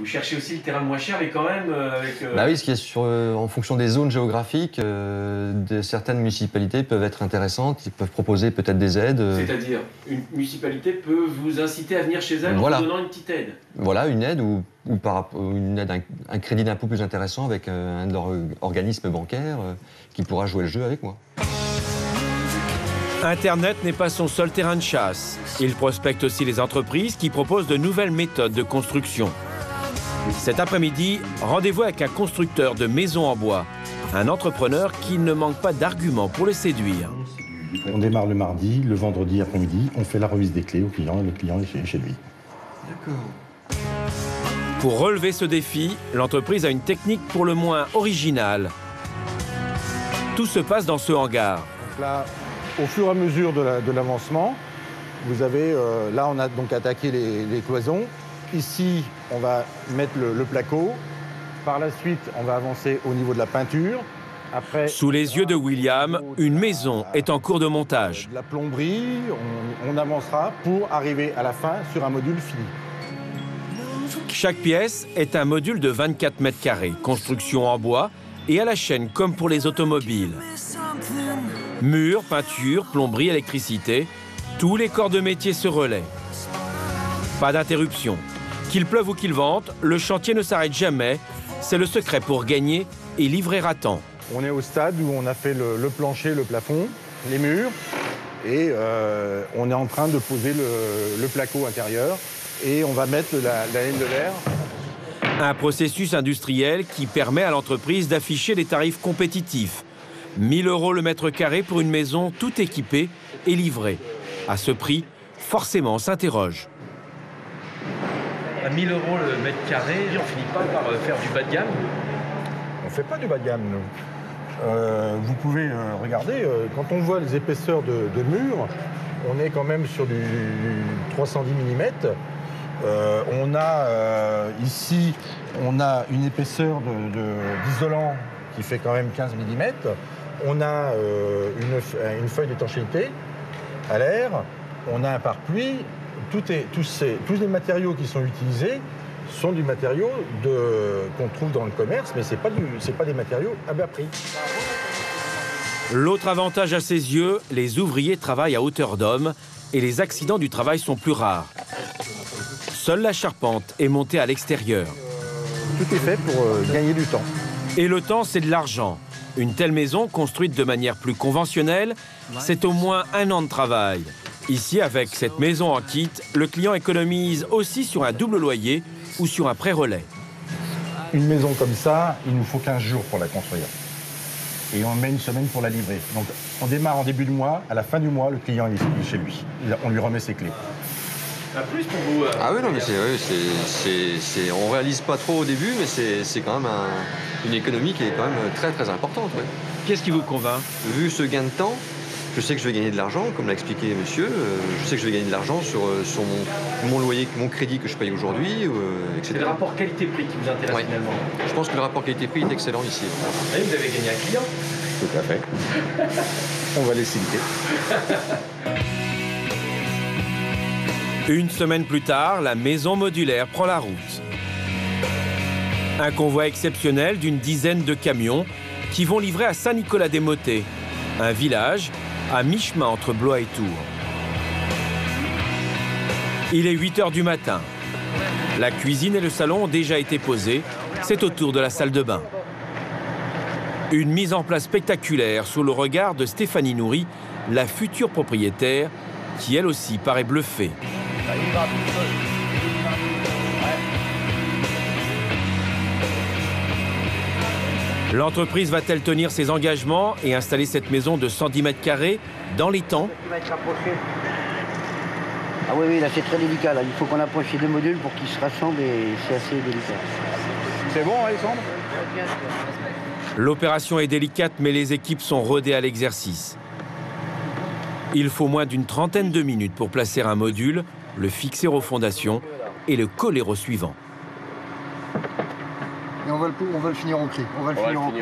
Vous cherchez aussi le terrain le moins cher, mais quand même avec... Bah oui, ce qui est en fonction des zones géographiques, certaines municipalités peuvent être intéressantes, ils peuvent proposer peut-être des aides. C'est-à-dire, une municipalité peut vous inciter à venir chez elle en vous donnant une petite aide. Voilà, une aide ou une aide, un crédit d'impôt plus intéressant avec un de leurs organismes bancaires qui pourra jouer le jeu avec moi. Internet n'est pas son seul terrain de chasse. Il prospecte aussi les entreprises qui proposent de nouvelles méthodes de construction. Cet après-midi, rendez-vous avec un constructeur de maisons en bois, un entrepreneur qui ne manque pas d'arguments pour le séduire. On démarre le mardi, le vendredi après-midi, on fait la remise des clés au client et le client est chez lui. D'accord. Pour relever ce défi, l'entreprise a une technique pour le moins originale. Tout se passe dans ce hangar. Donc là, au fur et à mesure de l'avancement, vous avez, là on a donc attaqué les cloisons. Ici, on va mettre le placo. Par la suite, on va avancer au niveau de la peinture. Après, sous les yeux de William, une maison est en cours de montage. De la plomberie, on avancera pour arriver à la fin sur un module fini. Chaque pièce est un module de 24 mètres carrés, construction en bois et à la chaîne comme pour les automobiles. Murs, peinture, plomberie, électricité, tous les corps de métier se relaient. Pas d'interruption. Qu'il pleuve ou qu'il vente, le chantier ne s'arrête jamais. C'est le secret pour gagner et livrer à temps. On est au stade où on a fait le plancher, le plafond, les murs, et on est en train de poser le placo intérieur et on va mettre la laine de verre. Un processus industriel qui permet à l'entreprise d'afficher des tarifs compétitifs. 1 000 € le mètre carré pour une maison tout équipée et livrée. À ce prix, forcément, on s'interroge. À 1 000 € le mètre carré, on finit pas par faire du bas de gamme? On ne fait pas du bas de gamme, nous. Vous pouvez regarder, quand on voit les épaisseurs de murs, on est quand même sur du 310 mm. On a ici, on a une épaisseur d'isolant qui fait quand même 15 mm. On a une feuille d'étanchéité à l'air. On a un pare-pluie. Tous les matériaux qui sont utilisés sont du matériau qu'on trouve dans le commerce, mais ce n'est pas des matériaux à bas prix. L'autre avantage à ses yeux, les ouvriers travaillent à hauteur d'homme et les accidents du travail sont plus rares. Seule la charpente est montée à l'extérieur. Tout est fait pour gagner du temps. Et le temps, c'est de l'argent. Une telle maison, construite de manière plus conventionnelle, c'est au moins 1 an de travail. Ici, avec cette maison en kit, le client économise aussi sur un double loyer ou sur un pré-relais. Une maison comme ça, il nous faut 15 jours pour la construire. Et on met 1 semaine pour la livrer. Donc on démarre en début de mois, à la fin du mois, le client est chez lui. On lui remet ses clés. Un plus pour vous Ah oui, non, mais on réalise pas trop au début, mais c'est quand même une économie qui est quand même très très importante. Ouais. Qu'est-ce qui vous convainc? Vu ce gain de temps, je sais que je vais gagner de l'argent, comme l'a expliqué monsieur. Je sais que je vais gagner de l'argent sur mon loyer, mon crédit que je paye aujourd'hui, etc. C'est le rapport qualité-prix qui vous intéresse finalement? Je pense que le rapport qualité-prix est excellent ici. Et vous avez gagné un client? Tout à fait. On va les citer. Une semaine plus tard, la maison modulaire prend la route. Un convoi exceptionnel d'une dizaine de camions qui vont livrer à Saint-Nicolas-des-Motets, un village à mi-chemin entre Blois et Tours. Il est 8 h du matin. La cuisine et le salon ont déjà été posés. C'est au tour de la salle de bain. Une mise en place spectaculaire sous le regard de Stéphanie Nourry, la future propriétaire, qui elle aussi paraît bluffée. L'entreprise va-t-elle tenir ses engagements et installer cette maison de 110 mètres carrés dans les temps? Ah oui, là c'est très délicat. Là. Il faut qu'on approche les 2 modules pour qu'ils se rassemblent et c'est assez délicat. C'est bon, Alexandre? L'opération est délicate, mais les équipes sont rodées à l'exercice. Il faut moins d'une trentaine de minutes pour placer un module, le fixer aux fondations et le coller au suivant. Et on va le finir en clé. On va le finir en clé.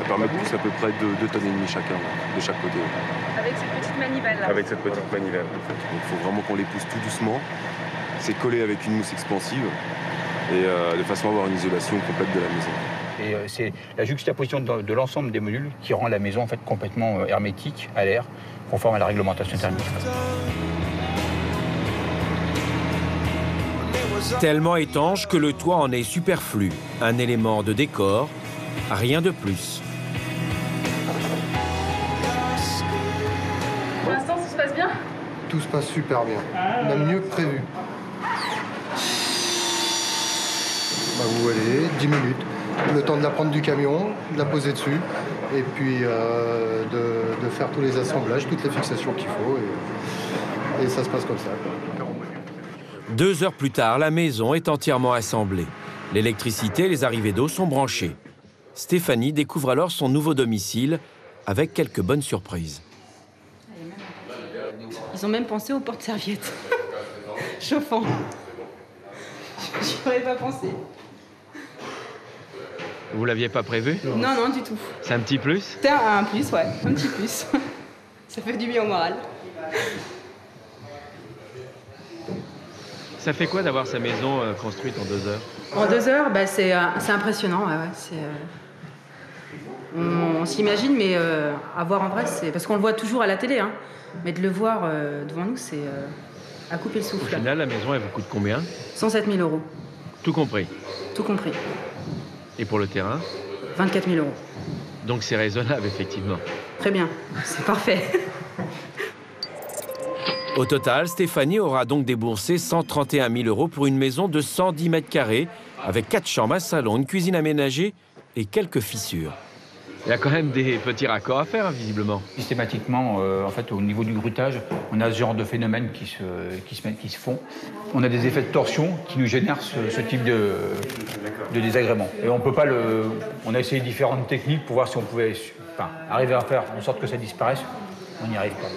Ça permet de pousser à peu près 2,5 tonnes chacun, de chaque côté. Avec cette petite manivelle là. Avec cette petite manivelle, en fait. Il faut vraiment qu'on les pousse tout doucement. C'est collé avec une mousse expansive et de façon à avoir une isolation complète de la maison. Et c'est la juxtaposition de l'ensemble des modules qui rend la maison en fait complètement hermétique à l'air, conforme à la réglementation thermique. Tellement étanche que le toit en est superflu. Un élément de décor, rien de plus. Pour l'instant, ça se passe bien? Tout se passe super bien. On a mieux que prévu. Bah, vous voyez, 10 minutes. Le temps de la prendre du camion, de la poser dessus, et puis de faire tous les assemblages, toutes les fixations qu'il faut. Et ça se passe comme ça. 2 heures plus tard, la maison est entièrement assemblée. L'électricité et les arrivées d'eau sont branchées. Stéphanie découvre alors son nouveau domicile avec quelques bonnes surprises. Ils ont même pensé aux porte-serviettes. Chauffant. J'y aurais pas pensé. Vous l'aviez pas prévu? Non, non, du tout. C'est un petit plus? C'était un plus, ouais, un petit plus. Ça fait du bien au moral. Ça fait quoi d'avoir sa maison construite en 2 heures? En 2 heures, bah, c'est impressionnant. Ouais, on s'imagine, mais à voir en vrai, c'est parce qu'on le voit toujours à la télé. Hein. Mais de le voir devant nous, c'est à couper le souffle. Au final, la maison, elle vous coûte combien? 107 000 €. Tout compris? Tout compris. Et pour le terrain? 24 000 €. Donc c'est raisonnable, effectivement. Très bien, c'est parfait. Au total, Stéphanie aura donc déboursé 131 000 € pour une maison de 110 mètres carrés, avec 4 chambres, un salon, une cuisine aménagée et quelques fissures. Il y a quand même des petits raccords à faire, visiblement. Systématiquement, en fait, au niveau du grutage, on a ce genre de phénomènes qui se font. On a des effets de torsion qui nous génèrent ce type de désagrément. Et on peut pas on a essayé différentes techniques pour voir si on pouvait arriver à faire en sorte que ça disparaisse. On n'y arrive pas.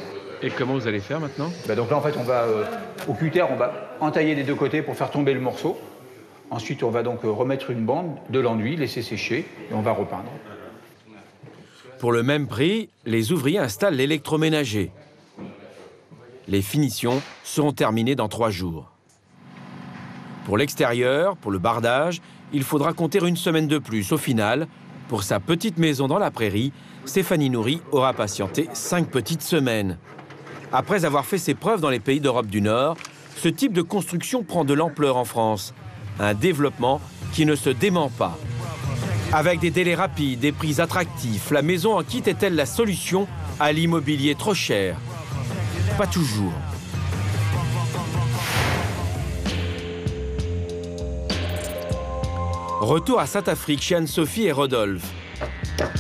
Et comment vous allez faire maintenant? Donc là, en fait, on va au cutter, on va entailler des deux côtés pour faire tomber le morceau. Ensuite, on va donc remettre une bande, de l'enduit, laisser sécher et on va repeindre. Pour le même prix, les ouvriers installent l'électroménager. Les finitions seront terminées dans 3 jours. Pour l'extérieur, pour le bardage, il faudra compter une semaine de plus. Au final, pour sa petite maison dans la prairie, Stéphanie Nourry aura patienté 5 petites semaines. Après avoir fait ses preuves dans les pays d'Europe du Nord, ce type de construction prend de l'ampleur en France. Un développement qui ne se dément pas. Avec des délais rapides, des prix attractifs, la maison en kit est-elle la solution à l'immobilier trop cher? Pas toujours. Retour à Saint-Afrique chez Anne-Sophie et Rodolphe.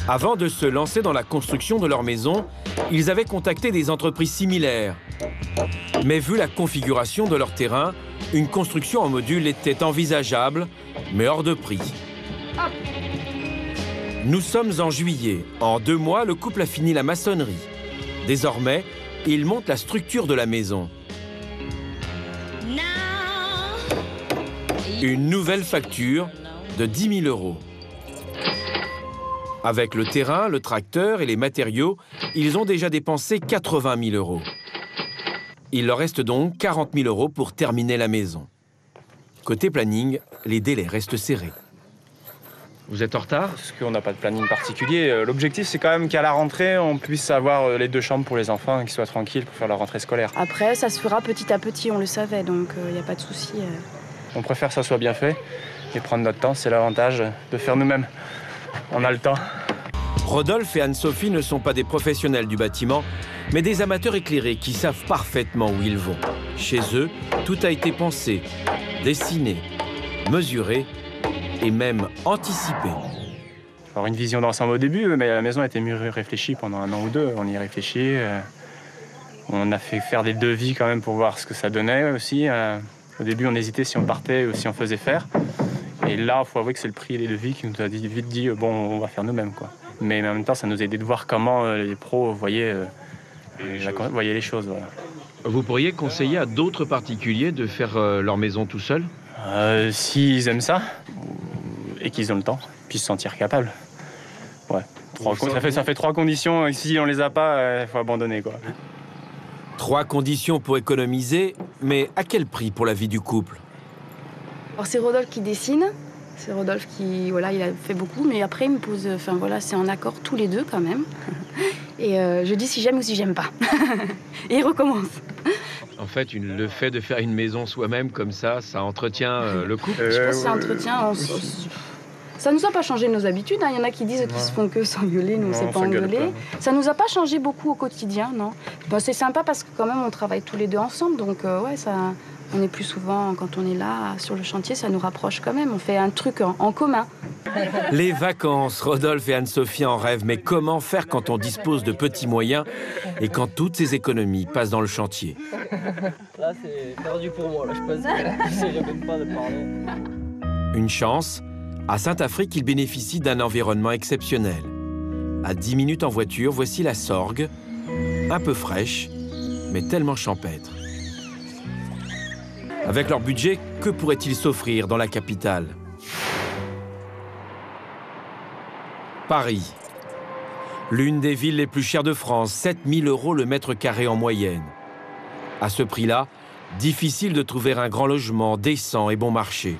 Avant de se lancer dans la construction de leur maison, ils avaient contacté des entreprises similaires. Mais vu la configuration de leur terrain, une construction en module était envisageable, mais hors de prix. Nous sommes en juillet. En 2 mois, le couple a fini la maçonnerie. Désormais, ils montent la structure de la maison. Une nouvelle facture de 10 000 €. Avec le terrain, le tracteur et les matériaux, ils ont déjà dépensé 80 000 €. Il leur reste donc 40 000 € pour terminer la maison. Côté planning, les délais restent serrés. Vous êtes en retard? Parce qu'on n'a pas de planning particulier. L'objectif, c'est quand même qu'à la rentrée, on puisse avoir les 2 chambres pour les enfants, qu'ils soient tranquilles pour faire leur rentrée scolaire. Après, ça se fera petit à petit, on le savait, donc il n'y a pas de souci. On préfère que ça soit bien fait et prendre notre temps, c'est l'avantage de faire nous-mêmes. On a le temps. Rodolphe et Anne-Sophie ne sont pas des professionnels du bâtiment, mais des amateurs éclairés qui savent parfaitement où ils vont. Chez eux, tout a été pensé, dessiné, mesuré et même anticipé. Alors une vision d'ensemble au début, mais la maison a été mieux réfléchie pendant 1 an ou 2. On y réfléchit. On a fait faire des devis quand même pour voir ce que ça donnait aussi. Au début, on hésitait si on partait ou si on faisait faire. Et là, il faut avouer que c'est le prix des devis qui nous a vite dit bon, on va faire nous-mêmes, quoi. Mais en même temps, ça nous a aidé de voir comment les pros voyaient les choses. Voilà. Vous pourriez conseiller à d'autres particuliers de faire leur maison tout seuls? S'ils aiment ça et qu'ils ont le temps, puis se sentir capables. Ouais. Ça fait 3 conditions. Si on les a pas, il faut abandonner, quoi. 3 conditions pour économiser, mais à quel prix pour la vie du couple? Alors c'est Rodolphe qui dessine. C'est Rodolphe qui, voilà, il a fait beaucoup, mais après il me pose, enfin voilà, c'est en accord tous les deux quand même. Et je dis si j'aime ou si j'aime pas. Et il recommence. En fait, le fait de faire une maison soi-même comme ça entretient le couple. Je pense que ça entretient. Ça nous a pas changé nos habitudes. Il y en a qui disent qu'ils se font que s'engueuler, nous on s'est pas engueulé. Ça nous a pas changé beaucoup au quotidien, non. Bon, c'est sympa parce que quand même on travaille tous les deux ensemble, donc ouais, ça. On est plus souvent, quand on est là, sur le chantier, ça nous rapproche quand même. On fait un truc en commun. Les vacances, Rodolphe et Anne-Sophie en rêvent. Mais comment faire quand on dispose de petits moyens et quand toutes ces économies passent dans le chantier? Là, c'est perdu pour moi. Là, je pense que j'essaierai même pas de parler. Une chance, à Saint-Afrique, il bénéficie d'un environnement exceptionnel. À 10 minutes en voiture, voici la Sorgue, un peu fraîche, mais tellement champêtre. Avec leur budget, que pourraient-ils s'offrir dans la capitale? Paris. L'une des villes les plus chères de France, 7 000 € le mètre carré en moyenne. À ce prix-là, difficile de trouver un grand logement décent et bon marché.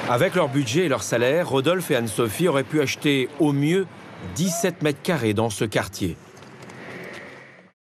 Avec leur budget et leur salaire, Rodolphe et Anne-Sophie auraient pu acheter au mieux 17 mètres carrés dans ce quartier.